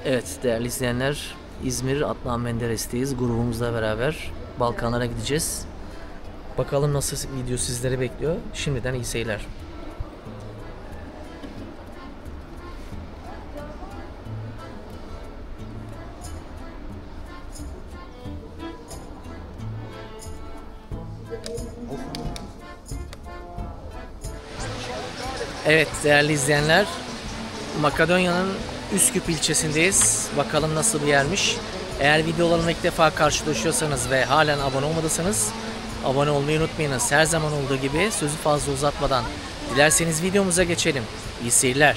Evet değerli izleyenler, İzmir Adnan Menderes'teyiz. Grubumuzla beraber Balkanlara gideceğiz. Bakalım nasıl video sizleri bekliyor. Şimdiden iyi seyirler. Evet değerli izleyenler, Makedonya'nın Üsküp ilçesindeyiz. Bakalım nasıl bir yermiş. Eğer videolarıma ilk defa karşılaşıyorsanız ve halen abone olmadıysanız abone olmayı unutmayınız. Her zaman olduğu gibi sözü fazla uzatmadan dilerseniz videomuza geçelim. İyi seyirler.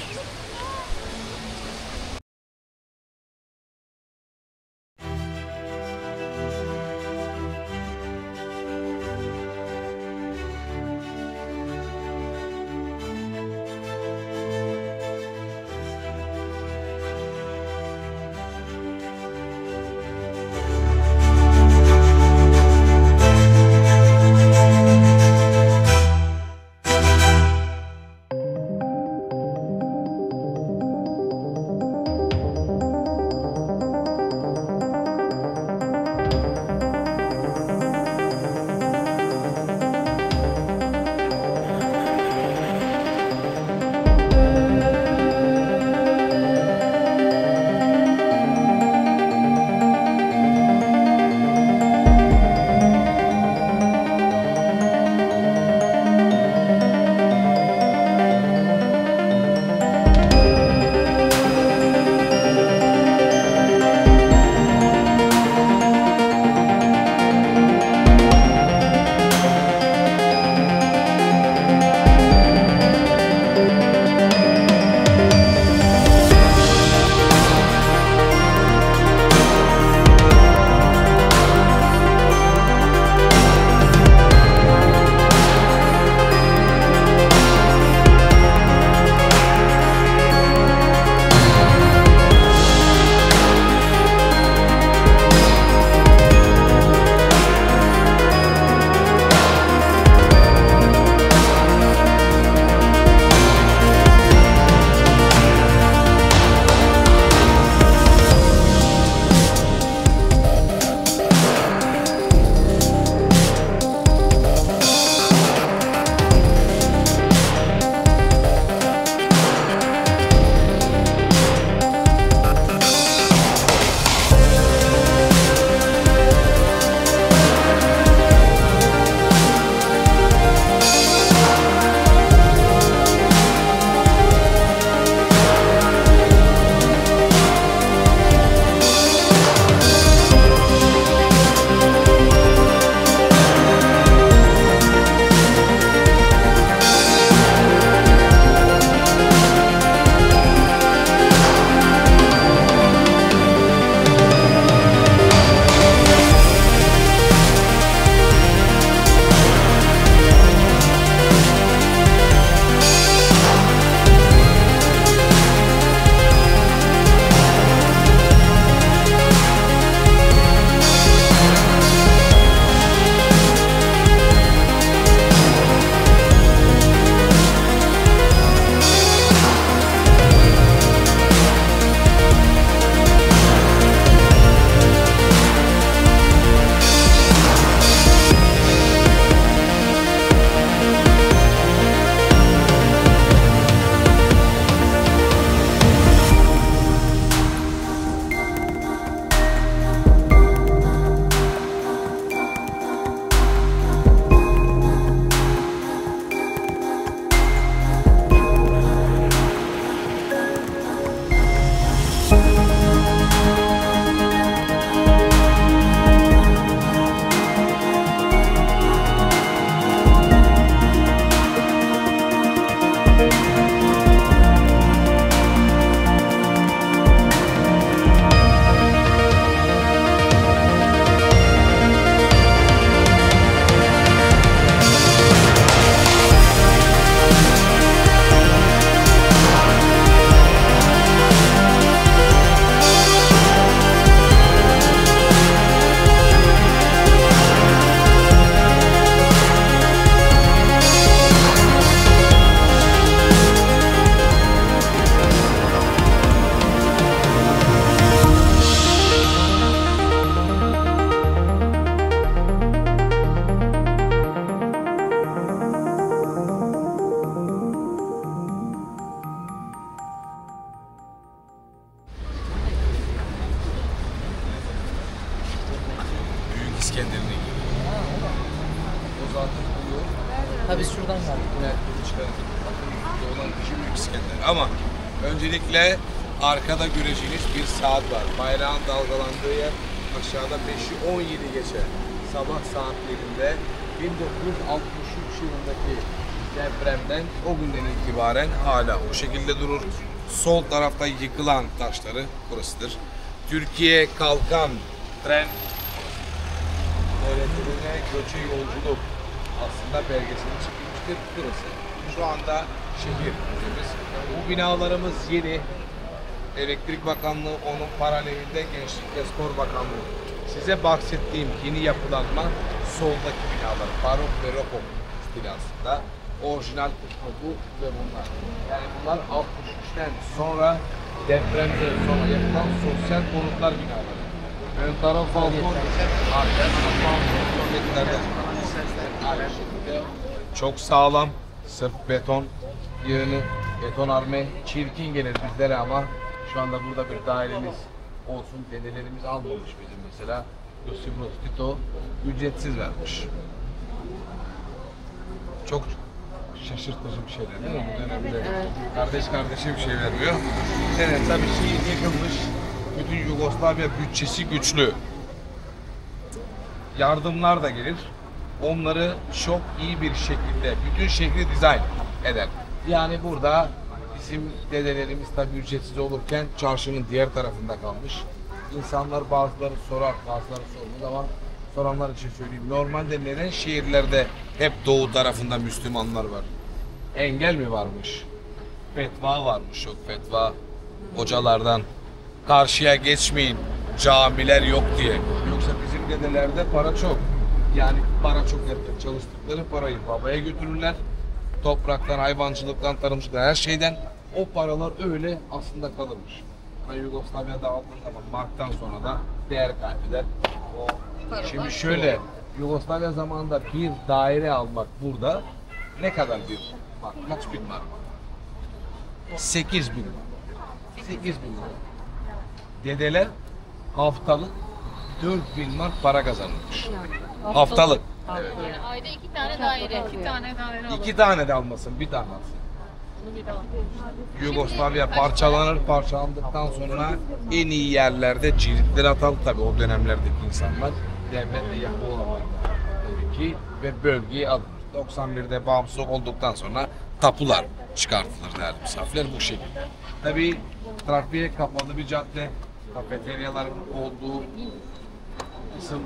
İskender'ine gidiyor. O zaten oluyor. Ha biz şuradan geldik. Evet, çıkardık. Olan Büyük İskender. Ama öncelikle arkada göreceğiniz bir saat var. Bayrağın dalgalandığı yer aşağıda 5'i 17 geçe. Sabah saatlerinde 1963 yılındaki depremden o günden itibaren hala o şekilde durur. Sol tarafta yıkılan taşları burasıdır. Türkiye kalkan tren öğretimine göçe yolculuk aslında belgesini çıkmıştır burası. Şu anda şehir müzemiz. Bu binalarımız yeni. Elektrik Bakanlığı onun paralelinde Gençlik ve Spor Bakanlığı. Size bahsettiğim yeni yapılanma soldaki binalar. Barok ve Rokok stilasında. Orijinal kısmı bu ve bunlar. Yani bunlar 63'ten sonra depremden sonra yapılan sosyal konutlar binaları. Ön taraf balkon, arka taraf balkon, aynı şekilde çok sağlam, sırf beton yığını, beton arme, çirkin gelir bizlere ama şu anda burada bir dairemiz olsun, dedelerimiz almamış bizim mesela. Yosifos Tito ücretsiz vermiş. Çok şaşırtıcı bir şeyler değil mi bu dönemde? Kardeş kardeşe bir şey vermiyor. Evet tabii şehir yıkılmış. Bütün Yugoslavya bütçesi güçlü. Yardımlar da gelir. Onları çok iyi bir şekilde, bütün şehri dizayn eder. Yani burada bizim dedelerimiz tabii ücretsiz olurken çarşının diğer tarafında kalmış. İnsanlar bazıları sorar, bazıları sormaz ama soranlar için söyleyeyim. Normalde neden şehirlerde hep doğu tarafında Müslümanlar var? Engel mi varmış? Fetva varmış, yok fetva hocalardan. Karşıya geçmeyin, camiler yok diye. Yoksa bizim dedelerde para çok. Yani para çok derken çalıştıkları parayı babaya götürürler. Topraktan, hayvancılıktan, tarımcılıktan, her şeyden o paralar öyle aslında kalırmış. Yugoslavya dağıldığı zaman marktan sonra da değer kaybeder. Şimdi şöyle, Yugoslavya zamanında bir daire almak burada ne kadar bir mark? Kaç bin mark? 8 bin mark. 8 bin mark. Dedeler haftalık 4.000 mark para kazanmış. Haftalık. Evet. Yani ayda 2 tane daire. 2 tane daire alır. 2 tane de almasın, bir tane alsın. Yugoslavya parçalandıktan sonra en iyi yerlerde ciritleri atalım tabii o dönemlerdeki insanlar. Devletle yapı olanlar tabii ki ve bölgeyi alır. 91'de bağımsız olduktan sonra tapular çıkartılır değerli misafirler bu şekilde. Tabii trafiğe kapalı bir cadde, kafeteryaların olduğu kısım.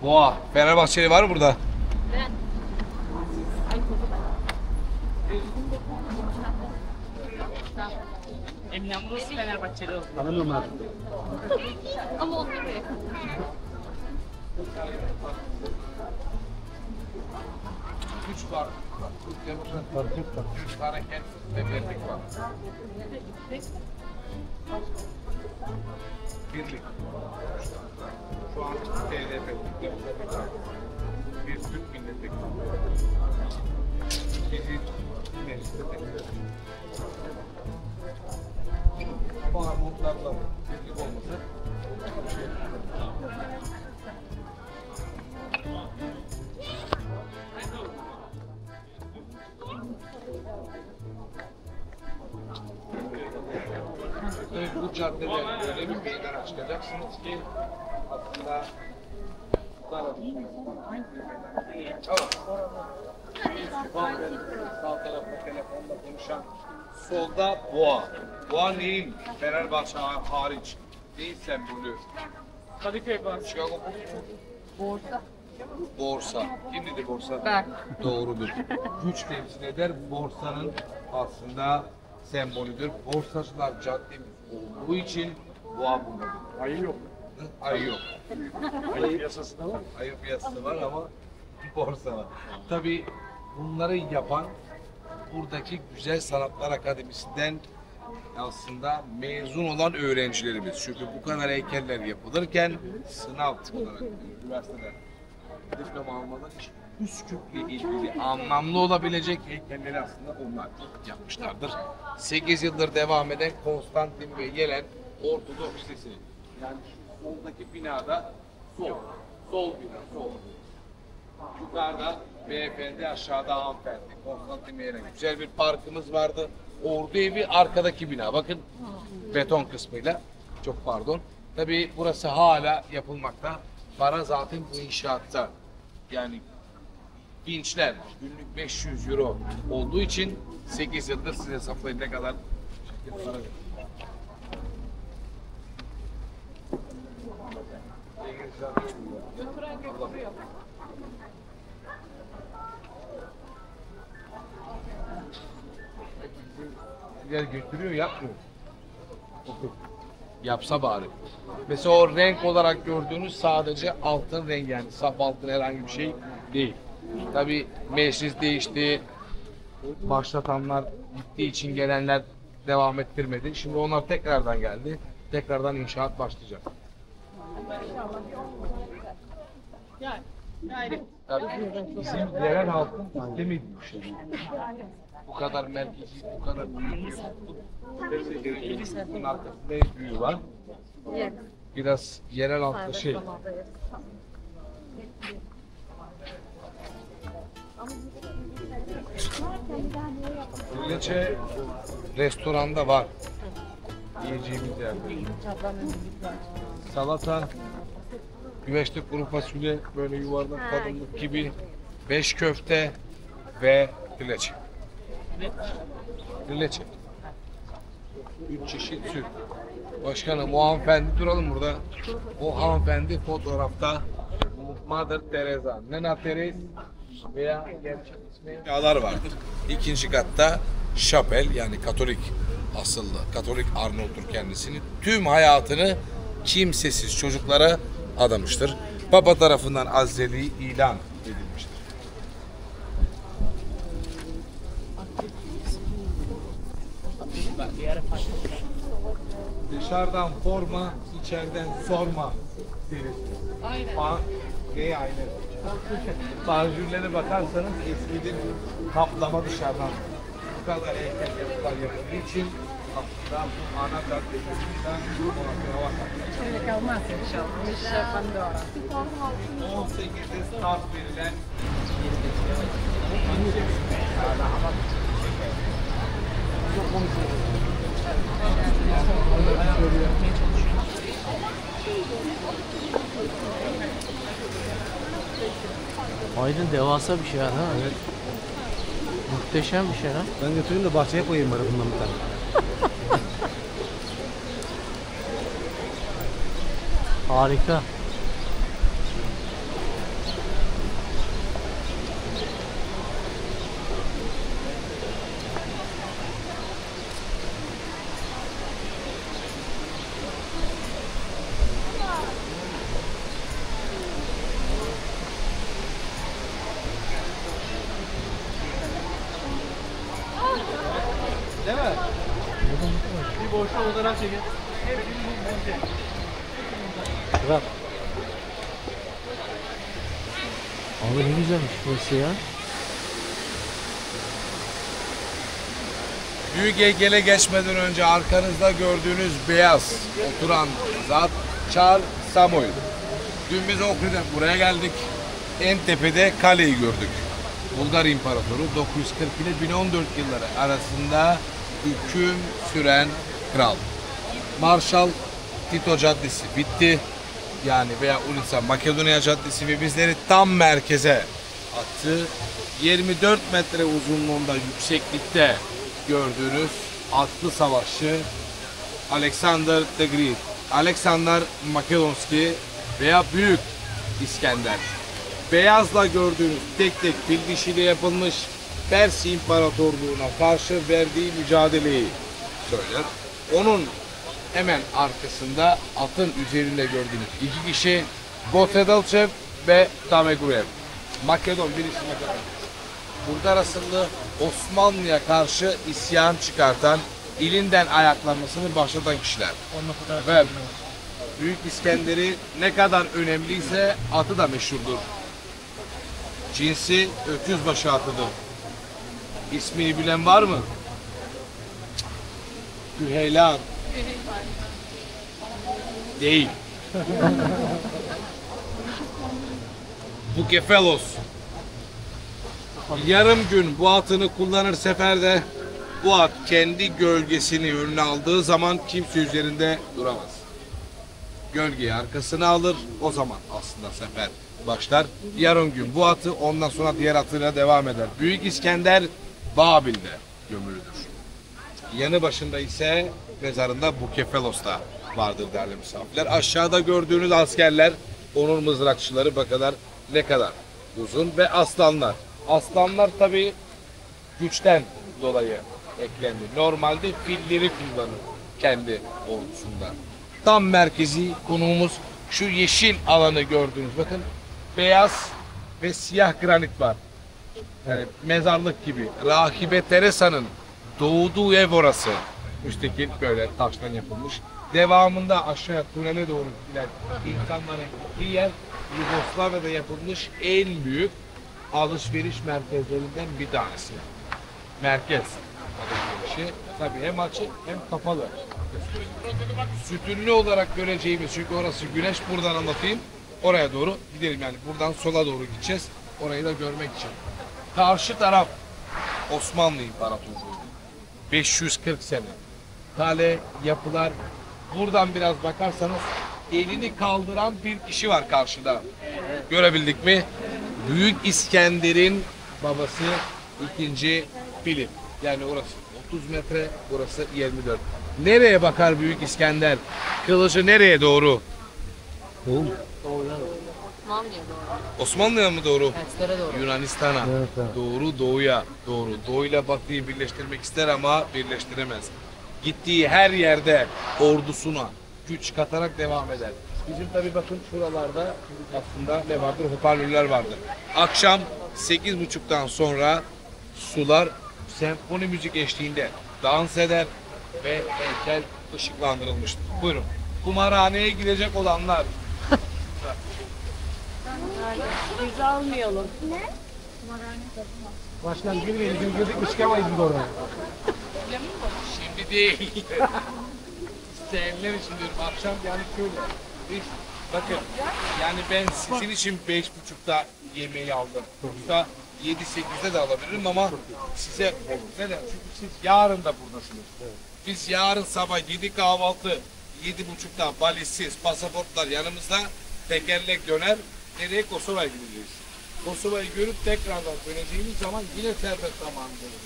Boğa, Fenerbahçeli var mı burada? Emine burası Fenerbahçeli oldu. Tanımıyorum ben. Ama onu gibi. Üç var. Türk Demokrat Parti, Türk Hareket ve Birlik var. Birlik. Şu an TDP, Türk Demokrat Parti. Bir Türk milletvekili. Bizi mecliste bekliyor. Ama armutlarla birlik olması bir şey. Evet, bu caddede öyle bir meydana çıkacaksınız ki aslında sağ tarafta telefonla konuşan solda boğa. Boğa neyin? Fenerbahçe hariç. Neyin sembolü? Kadıköy Boğazı. Chicago Borsa. Borsa. Kim dedi borsa? Ben. Doğrudur. Güç temsil eder. Borsanın aslında sembolüdür. Borsacılar caddemiz olduğu için boğa bundadır. Ayı yok. Ayı yok. Ayı piyasası da var. Ayı piyasası var ama borsa var. Tabii bunları yapan buradaki Güzel Sanatlar Akademisi'nden aslında mezun olan öğrencilerimiz. Çünkü bu kadar heykeller yapılırken sınav olarak üniversiteden diploma almadan Üsküp'le ilgili anlamlı olabilecek heykelleri aslında onlar yapmışlardır. 8 yıldır devam eden Konstantin ve Yelen Ortodoks Lisesi. Yani şu soldaki binada sol. Sol bina, sol. Yukarıda beyefendi, aşağıda hanımefendi. Konstantin Bey'le güzel bir parkımız vardı. Ordu evi arkadaki bina. Bakın beton kısmıyla. Çok pardon. Tabii burası hala yapılmakta. Para zaten bu inşaatta. Yani vinçler günlük 500 euro olduğu için 8 yıldır siz hesaplayın ne kadar para verir. Yer götürüyor, yapmıyor. Yapsa bari. Mesela o renk olarak gördüğünüz sadece altın rengi, yani saf altın, herhangi bir şey değil. Tabii meclis değişti. Başlatanlar gittiği için gelenler devam ettirmedi. Şimdi onlar tekrardan geldi. Tekrardan inşaat başlayacak. Tabii bizim yerel halkın istemediği bir şey. Bu kadar merkezi, bu kadar büyük. Bunun arkasında ne büyüğü var? Biraz yerel halkta şey. Leçe restoranda var. Yiyeceğimiz yerde. Salata, güveçte kuru fasulye, böyle yuvarlak tadımlık gibi, 5 köfte ve leçe. Leçe. 3 çeşit süt. Başkanım, o hanımefendi, duralım burada. O hanımefendi fotoğrafta Mother Teresa, Nena Teresa veya gerçek ismi Yağlar vardır. İkinci katta şapel, yani Katolik asıllı, Katolik Arnavut'tur kendisini. Tüm hayatını kimsesiz çocuklara adamıştır. Papa tarafından azizliği ilan edilmiştir. Dışarıdan forma, içeriden sorma deriz. Aynen. Ne aynı. Panjurlara bakarsanız eskiden kaplama dışarıdan. Bu kadar heykel yapılar yapıldığı için aslında bu ana caddesinden ona bakar. Şöyle kalmaz inşallah. İnşallah Pandora. 18'de start verilen Aydın devasa bir şey ha. Evet. Muhteşem bir şey ha. Ben götüreyim de bahçeye koyayım bari bundan bir tane. Harika. Değil mi? Bir boşta fotoğraf çekin. Bırak. Abi ne güzelmiş burası ya. Büyük heykele geçmeden önce arkanızda gördüğünüz beyaz oturan zat Çar Samuel. Dün biz Ohrid'den buraya geldik. En tepede kaleyi gördük. Bulgar İmparatoru 940 ile 1014 yılları arasında hüküm süren kral. Marshal Tito Caddesi bitti. Yani veya Ulisa Makedonya Caddesi ve bizleri tam merkeze attı. 24 metre uzunluğunda yükseklikte gördüğünüz atlı savaşçı Alexander the Great, Alexander Makedonski veya Büyük İskender. Beyazla gördüğünüz tek tek fil dişiyle yapılmış Pers İmparatorluğu'na karşı verdiği mücadeleyi söyler. Onun hemen arkasında atın üzerinde gördüğünüz iki kişi Gotedalçev ve Tamegurev. Makedon, birisi Makedon. Bulgar asıllı Osmanlı'ya karşı isyan çıkartan, ilinden ayaklanmasını başlatan kişiler. Ve Büyük İskender'i ne kadar önemliyse atı da meşhurdur. Cinsi öküzbaşı atıdır. İsmini bilen var mı? Küheylan. Değil. Bukefelos. Yarım gün bu atını kullanır seferde. Bu at kendi gölgesini önüne aldığı zaman kimse üzerinde duramaz. Gölgeyi arkasına alır, o zaman aslında sefer başlar. Yarım gün bu atı, ondan sonra diğer atıyla devam eder. Büyük İskender Babil'de gömülüdür. Yanı başında ise mezarında Bukefelos'ta vardır değerli misafirler. Aşağıda gördüğünüz askerler, onun mızrakçıları bakın ne kadar uzun ve aslanlar. Aslanlar tabii güçten dolayı eklendi. Normalde filleri kullanır kendi ordusunda. Tam merkezi konumumuz şu yeşil alanı gördüğünüz bakın. Beyaz ve siyah granit var. Yani mezarlık gibi. Rahibe Teresa'nın doğduğu ev orası. Müstakil böyle taştan yapılmış. Devamında aşağıya tünele doğru giden insanların gittiği yer Yugoslavya'da yapılmış en büyük alışveriş merkezlerinden bir tanesi. Merkez alışverişi. Tabii hem açık hem kapalı. Sütunlu olarak göreceğimiz, çünkü orası güneş, buradan anlatayım. Oraya doğru gidelim, yani buradan sola doğru gideceğiz. Orayı da görmek için. Karşı taraf Osmanlı İmparatorluğu. 540 sene. Kale, yapılar. Buradan biraz bakarsanız elini kaldıran bir kişi var karşıda. Görebildik mi? Büyük İskender'in babası 2. Filip. Yani orası 30 metre, burası 24. Nereye bakar Büyük İskender? Kılıcı nereye doğru? Osmanlı'ya doğru. Osmanlı'ya mı doğru? Penslere doğru. Yunanistan'a. Evet, evet. Doğru, doğuya doğru. Doğuyla batıyı birleştirmek ister ama birleştiremez. Gittiği her yerde ordusuna güç katarak devam eder. Bizim tabii bakın şuralarda aslında ne vardır? Hoparlörler vardır. Akşam 8.30'dan sonra sular senfoni müzik eşliğinde dans eder ve heykel ışıklandırılmıştır. Buyurun. Kumarhaneye gidecek olanlar. Biz almayalım. Başkan girmeyelim, biz girdik mi çıkamayız biz oradan. Şimdi değil. İsteyenler için diyorum. Akşam yani şöyle. Biz bakın yani ben sizin için 5.30'da yemeği aldım. Yoksa 7-8'de de alabilirim ama size olur. Neden? Çünkü siz yarın da buradasınız. Biz yarın sabah 7 kahvaltı, 7.30'da valizsiz, pasaportlar yanımızda, tekerlek döner. Nereye? Kosova'ya gideceğiz. Kosova'yı görüp tekrardan döneceğimiz zaman yine serbest zamanında olur.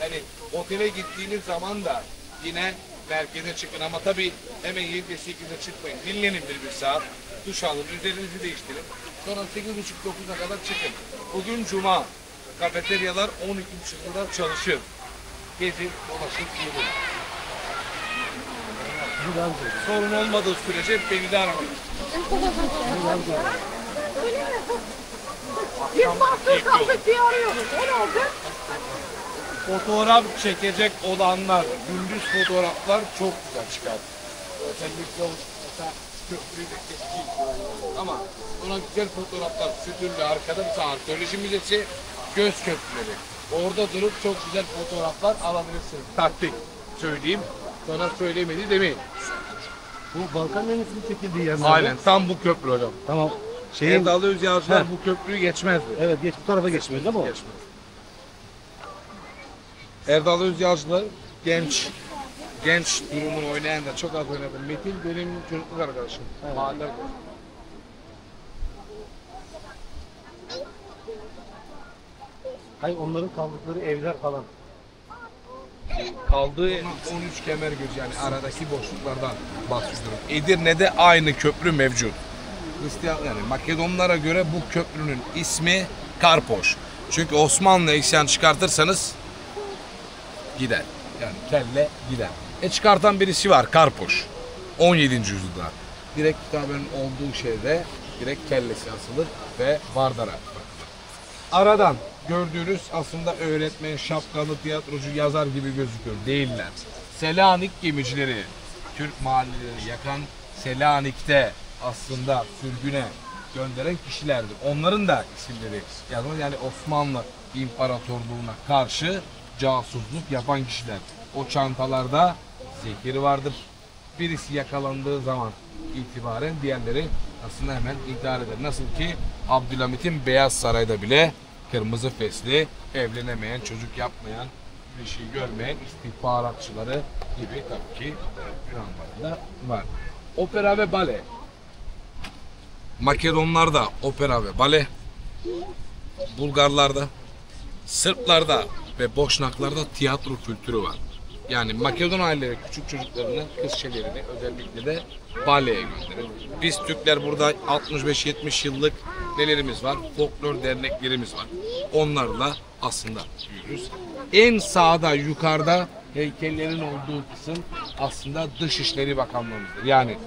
Yani otele gittiğiniz zaman da yine merkeze çıkın ama tabii hemen 7'de 8'de çıkmayın. Dinlenin bir saat, duş alın, üzerinizi değiştirin. Sonra 8.30-9'a kadar çıkın. Bugün Cuma, kafeteryalar 12.30'a kadar çalışır. Gezin, dolaşın, yiyin. Sorun olmadığı sürece beni de aramayın. Biz mahsur kaldık diye arıyoruz. O ne oldu? Fotoğraf çekecek olanlar, gündüz fotoğraflar çok güzel çıkar. Özellikle mesela köprüyü de keskin. Ama ona güzel fotoğraflar, sütünlü arkada mesela arkeoloji müzesi, göz köprüleri. Orada durup çok güzel fotoğraflar alabilirsiniz. Taktik söyleyeyim, sana söylemedi demeyin. Bu Balkan menüsünün çekildiği yer mi? Aynen, tam bu köprü hocam. Tamam. Erdal Özyağcılar Heh. bu köprüyü geçmezdi. Evet, geç bu tarafa geçmiyor değil mi o? Geçmez. Erdal Özyağcılar genç durumunu oynayan da çok az oynadı. Metin benim çocukluk arkadaşım. Mahalle arkadaşım. Hayır, onların kaldıkları evler falan. Kaldığı 13 kemer göz, yani aradaki boşluklardan bahsediyorum. Edirne'de aynı köprü mevcut. Hristiyan, yani Makedonlara göre bu köprünün ismi Karpoş. Çünkü Osmanlı'ya isyan çıkartırsanız gider. Yani kelle gider. Çıkartan birisi var, Karpoş. 17. yüzyılda. Direkt kitabenin olduğu şeyde direkt kellesi asılır ve Vardar'a. Aradan gördüğünüz aslında öğretmen, şapkalı, tiyatrocu, yazar gibi gözüküyor. Değiller. Selanik gemicileri, Türk mahalleleri yakan, Selanik'te aslında sürgüne gönderen kişilerdir. Onların da isimleri yazılır. Yani Osmanlı İmparatorluğu'na karşı casusluk yapan kişiler. O çantalarda zehir vardır. Birisi yakalandığı zaman itibaren diğerleri aslında hemen intihar eder. Nasıl ki Abdülhamit'in Beyaz Saray'da bile kırmızı fesli, evlenemeyen, çocuk yapmayan, bir şey görmeyen istihbaratçıları gibi tabii ki Yunanlarda var. Opera ve bale. Makedonlarda opera ve bale, Bulgarlarda, Sırplarda ve Boşnaklarda tiyatro kültürü var. Yani Makedon aileleri küçük çocuklarını, kız şeylerini özellikle de baleye gönderir. Biz Türkler burada 65-70 yıllık nelerimiz var? Folklor derneklerimiz var. Onlarla aslında büyürüz. En sağda yukarıda heykellerin olduğu kısım aslında Dışişleri Bakanlığımızdır. Yani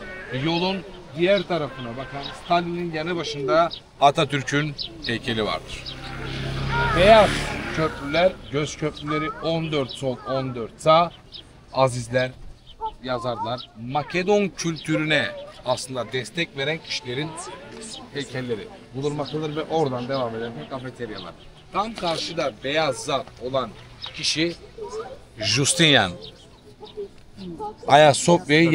yolun diğer tarafına bakan Stalin'in yanı başında Atatürk'ün heykeli vardır. Beyaz köprüler, göz köprüleri 14 sol 14 sağ. Azizler, yazarlar Makedon kültürüne aslında destek veren kişilerin heykelleri bulunmaktadır ve oradan devam eden kafeteryalar. Tam karşıda beyaz zat olan kişi Justinian. Ayasofya'yı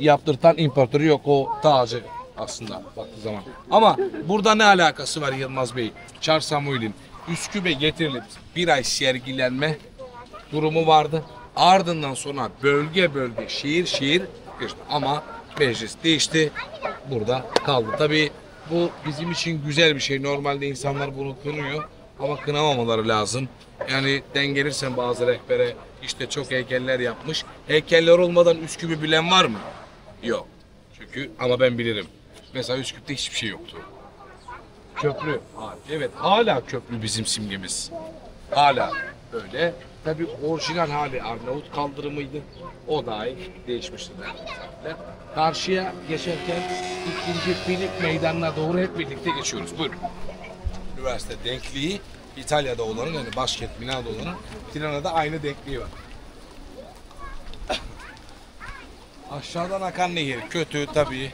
yaptırtan imparatoru, yok o tacı aslında baktığı zaman. Ama burada ne alakası var Yılmaz Bey? Çar Samuel'in Üsküp'e getirilip bir ay sergilenme durumu vardı. Ardından sonra bölge bölge, şehir şehir geçti. Ama meclis değişti. Burada kaldı. Tabii bu bizim için güzel bir şey. Normalde insanlar bunu kınıyor ama kınamamaları lazım. Yani dengelirsen bazı rehbere işte çok heykeller yapmış. Heykeller olmadan Üsküp'ü bilen var mı? Yok. Çünkü ama ben bilirim. Mesela Üsküp'te hiçbir şey yoktu. Köprü. Evet, hala köprü bizim simgemiz. Hala böyle. Tabii orijinal hali Arnavut kaldırımıydı. O dahi değişmişti değerli. Karşıya geçerken 2. Filip Meydanı'na doğru hep birlikte geçiyoruz. Buyurun. Üniversite denkliği İtalya'da olanın, yani başkent Milano'da olanın Tirana'da aynı denkliği var. Aşağıdan akan nehir kötü tabii.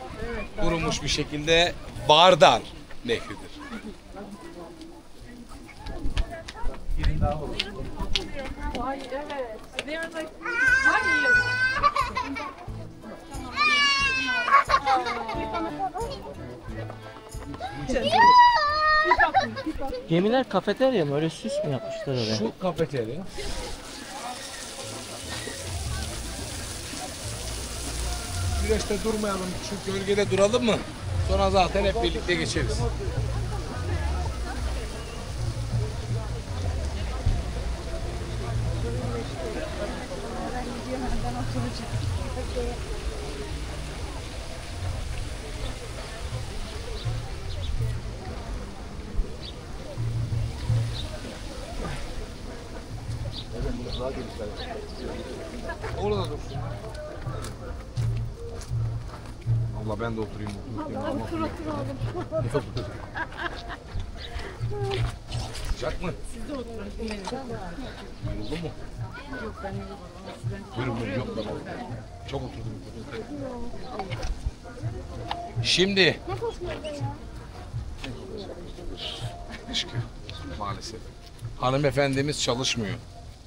Kurumuş bir şekilde Vardar Nehri'dir. Ay evet. Hayır. Gemiler kafeterya mı? Öyle süs mü yapmışlar oraya? Şu kafeterya. Güneşte durmayalım, şu gölgede duralım mı? Sonra zaten hep birlikte geçeriz. Orada dur. Allah ben de oturayım. Sıcak mı? Siz de oturun. Yoruldun mu? Yok ben yoruldum. Buyurun yok ben çok oturdum. Şimdi maalesef hanımefendimiz çalışmıyor.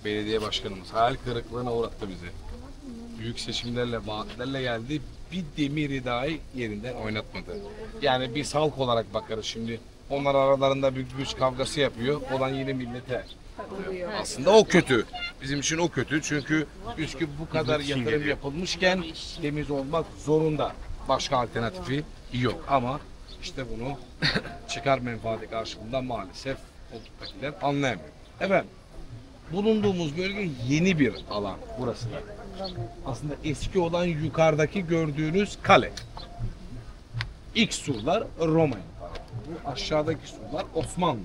Belediye başkanımız hayal kırıklığına uğrattı bizi. Büyük seçimlerle, vaatlerle geldi. Bir demiri dahi yerinden oynatmadı. Yani biz halk olarak bakarız şimdi. Onlar aralarında bir güç kavgası yapıyor. Olan yine millete. Aslında o kötü. Bizim için o kötü. Çünkü Üsküp bu kadar yatırım yapılmışken temiz olmak zorunda. Başka alternatifi yok. Ama işte bunu çıkar menfaati karşılığında maalesef koltuktakiler anlayamıyor. Efendim, bulunduğumuz bölge yeni bir alan burası da. Aslında eski olan yukarıdaki gördüğünüz kale. İlk surlar Roma İmparatorluğu. Bu aşağıdaki surlar Osmanlı.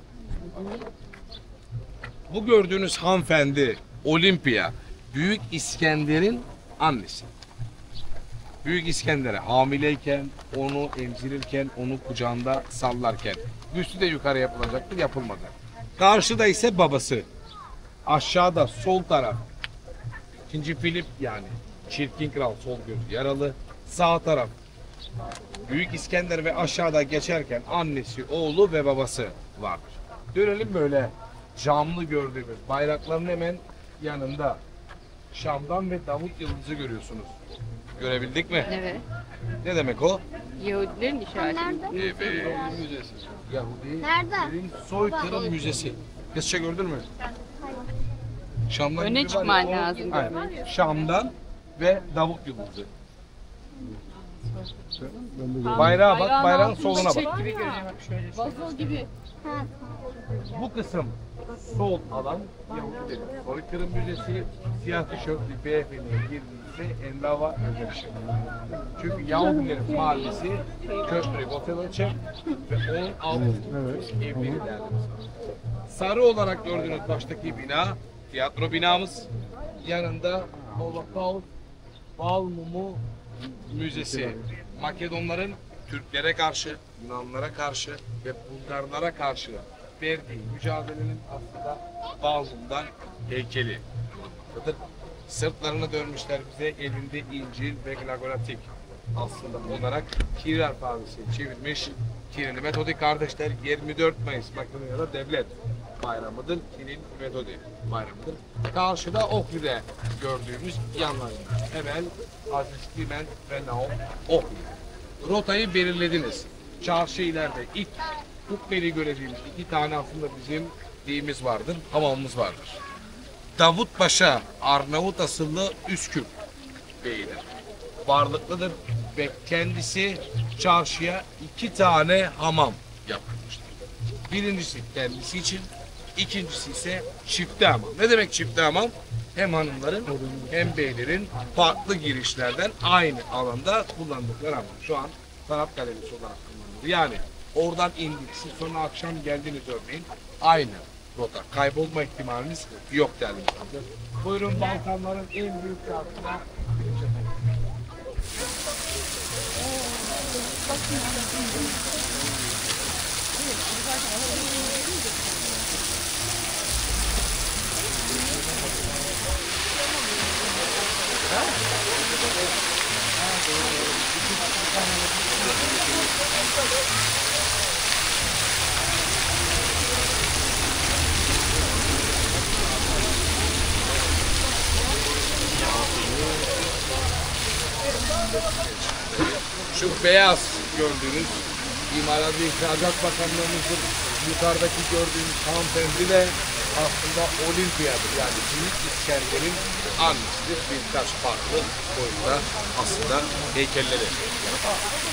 Bu gördüğünüz hanımefendi Olimpia, Büyük İskender'in annesi. Büyük İskender'e hamileyken, onu emzirirken, onu kucağında sallarken büstü de yukarı yapılacaktı, yapılmadı. Karşıda ise babası. Aşağıda sol taraf 2. Filip, yani Çirkin Kral, sol göz yaralı. Sağ taraf Büyük İskender ve aşağıda geçerken annesi, oğlu ve babası vardır. Dönelim böyle camlı gördüğümüz bayrakların hemen yanında Şam'dan ve Davut Yıldızı görüyorsunuz. Görebildik mi? Evet. Ne demek o? Yahudilerin işareti. Evet. Yahudi Nerede? soykırım müzesi. Kızça gördün mü? Şam'dan Öne gibi var ya, çıkman o- lazım. Aynen. Şam'dan ve Davut Yıldızı. Bayrağa bak, bayrağın soluna bak. Gibi görünüyor bak şöyle. Vazo gibi. Bu kısım sol alan Yahudilerin soykırım müzesi, siyah tişörtlü beyefendiye girdiğinizde Endava Özel. Çünkü Yahudilerin mahallesi Köprü Gotelöçe ve 16 evleri derdi. Sarı olarak gördüğünüz baştaki bina tiyatro binamız. Yanında Holocaust Bal Mumu Müzesi. Makedonların Türklere karşı, Yunanlara karşı ve Bulgarlara karşı verdiği mücadelenin aslında Balmum'dan heykeli. Sırtlarını dönmüşler bize, elinde İncil ve Glagolatik aslında olarak Kirill alfabesiyle çevirmiş. Kirill Metodi kardeşler 24 Mayıs Makedonya'da devlet bayramıdır. Kirill Metodi bayramıdır. Karşıda Ohri'de gördüğümüz yanlarında. Hemen Aziz Klimen ve Naum Ohri. Rotayı belirlediniz. Çarşı ileride ilk Kubbeli görevimiz 2 tane aslında bizim deyimiz vardır, hamamımız vardır. Davut Paşa Arnavut asıllı Üsküp beyidir. Varlıklıdır ve kendisi çarşıya 2 tane hamam yaptırmıştır. Birincisi kendisi için, ikincisi ise çifte hamam. Ne demek çifte hamam? Hem hanımların hem beylerin farklı girişlerden aynı alanda kullandıkları hamam. Şu an sanat galerisi olarak kullanılır. Yani oradan indik, siz sonra akşam geldiniz örneğin aynı rota. Kaybolma ihtimaliniz yok değerli misafirler. Buyurun Balkanların en büyük çarşısına. Şu beyaz gördüğünüz İmalat ve İhracat Bakanlığımızın yukarıdaki gördüğünüz hanımefendi de aslında Olimpiya'dır. Yani Büyük İskender'in annesidir. Birkaç farklı boyutta aslında heykelleri.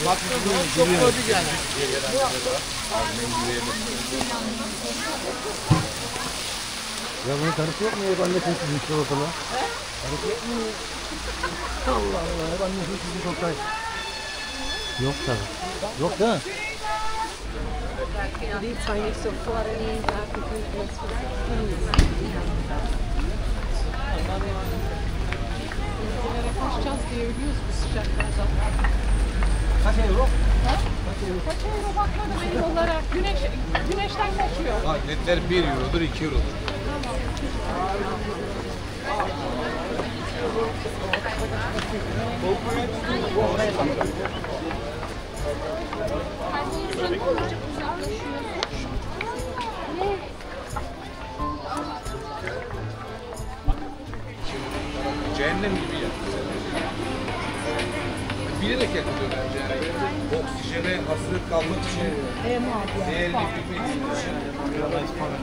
Bak çok gördük yani. Ya bunun tanısı yok mu? Hep annesini çizmişler ortalığa. Tanısı yok mu? Allah Allah. Hep annesini çizmiş Oktay. Yok tabii. Yok değil mi? Kaçacağız diye ölüyoruz bu sıcaklardan. Kaç euro? Kaç euro bakmadım benim yollara. Güneşten kaçıyor. Ha, biletler 1 eurodur, 2 eurodur. Cehennem gibi ya. Bilerek yapılıyor bence yani. Oksijene hasret kalmak için, değerini bilmek için.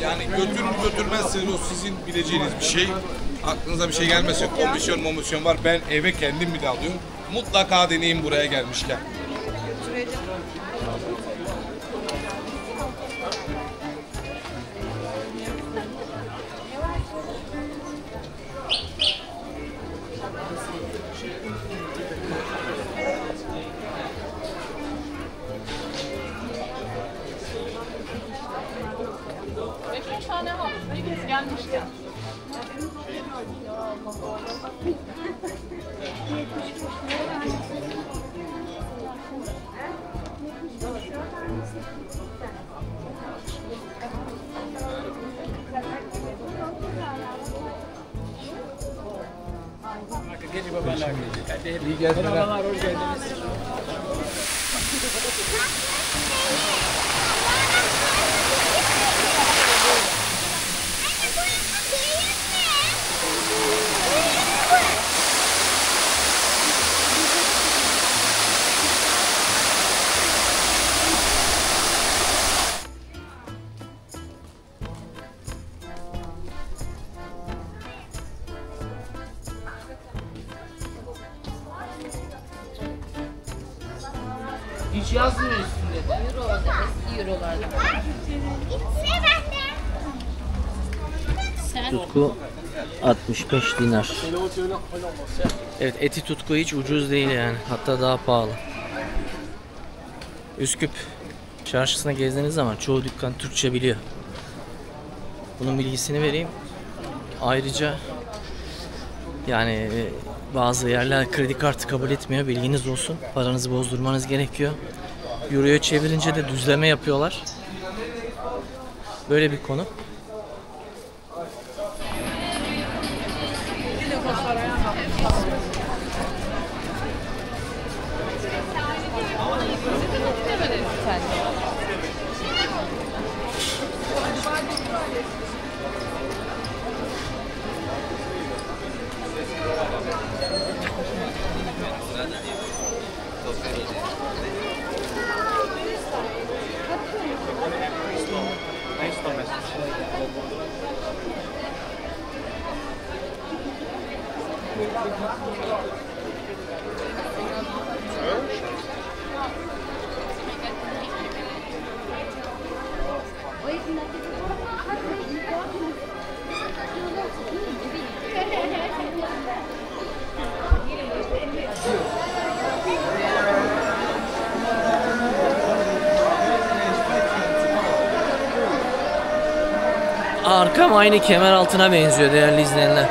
Yani götürün götürmezseniz o sizin bileceğiniz bir şey. Aklınıza bir şey gelmesin. Komisyon var. Ben eve kendim bile alıyorum. Mutlaka deneyin buraya gelmişken. Beş tane al. Herkes gelmişken. İyi gezmeler. Hoş geldiniz. Hiç yazmıyor üstünde. Euro orada, eski eurolarda. Sen Tutku 65 dinar. Evet, eti tutku hiç ucuz değil yani. Hatta daha pahalı. Üsküp çarşısına gezdiğiniz zaman çoğu dükkan Türkçe biliyor. Bunun bilgisini vereyim. Ayrıca yani bazı yerler kredi kartı kabul etmiyor. Bilginiz olsun. Paranızı bozdurmanız gerekiyor. Euro'ya çevirince de düzleme yapıyorlar. Böyle bir konu. Arkam aynı kemer altına benziyor değerli izleyenler.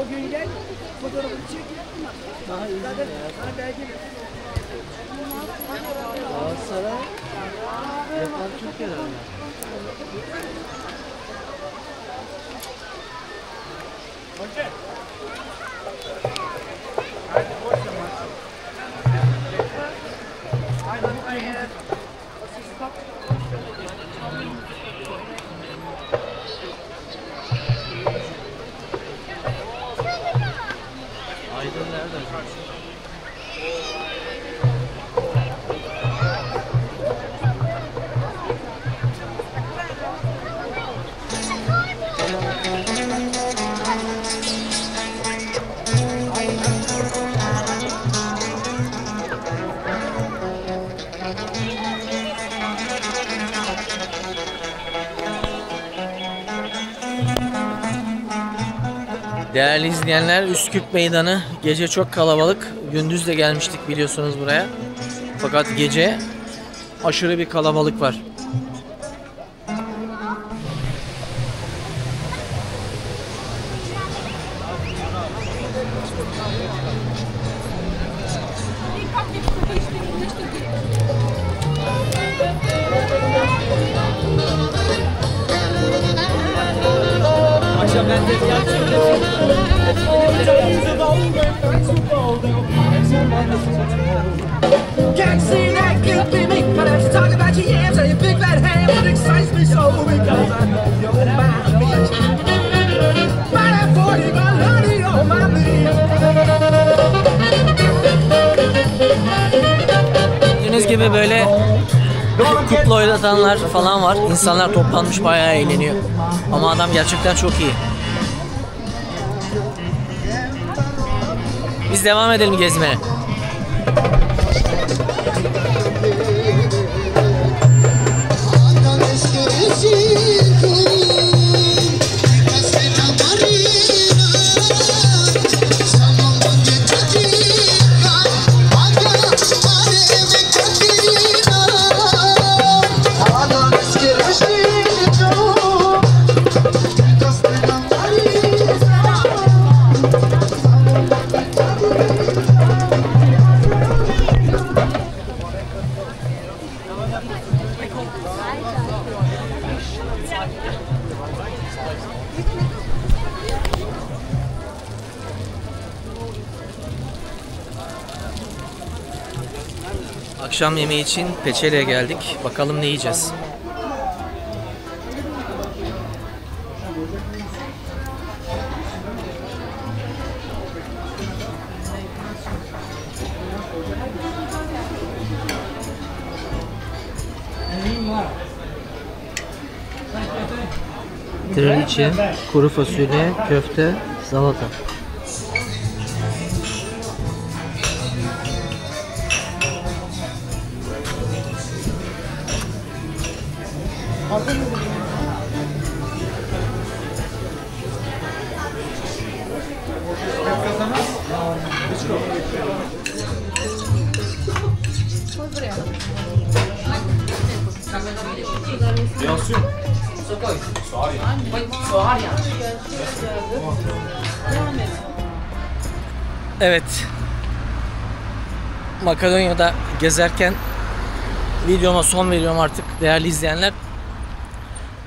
O gün gel, fotoğrafını çek. Daha iyi. Zaten sana belki Galatasaray yapan Türkiye'de mi? Aydın nereden? Değerli izleyenler, Üsküp Meydanı gece çok kalabalık. Gündüz de gelmiştik biliyorsunuz buraya. Fakat gece aşırı bir kalabalık var. can't see that could be me, but I just talk about your yams and your big fat ham. It excites me so because I know you're my bitch. Buy that 40, my honey, on my knee. Gördüğünüz gibi böyle kukla oynatanlar falan var. İnsanlar toplanmış bayağı eğleniyor. Ama adam gerçekten çok iyi. Biz devam edelim gezmeye. Akşam yemeği için Peçele'ye geldik. Bakalım ne yiyeceğiz. Trileçe, kuru fasulye, köfte, salata. Evet. Makedonya'da gezerken videoma son veriyorum artık değerli izleyenler.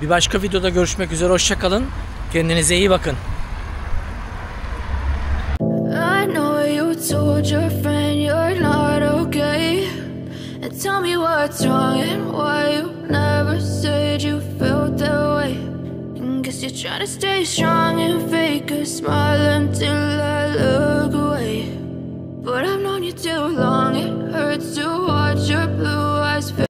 Bir başka videoda görüşmek üzere. Hoşça kalın. Kendinize iyi bakın. I know you told your friend you're not okay. And tell me what's wrong and why you never said you felt that way. And guess you're trying to stay strong and fake a smile until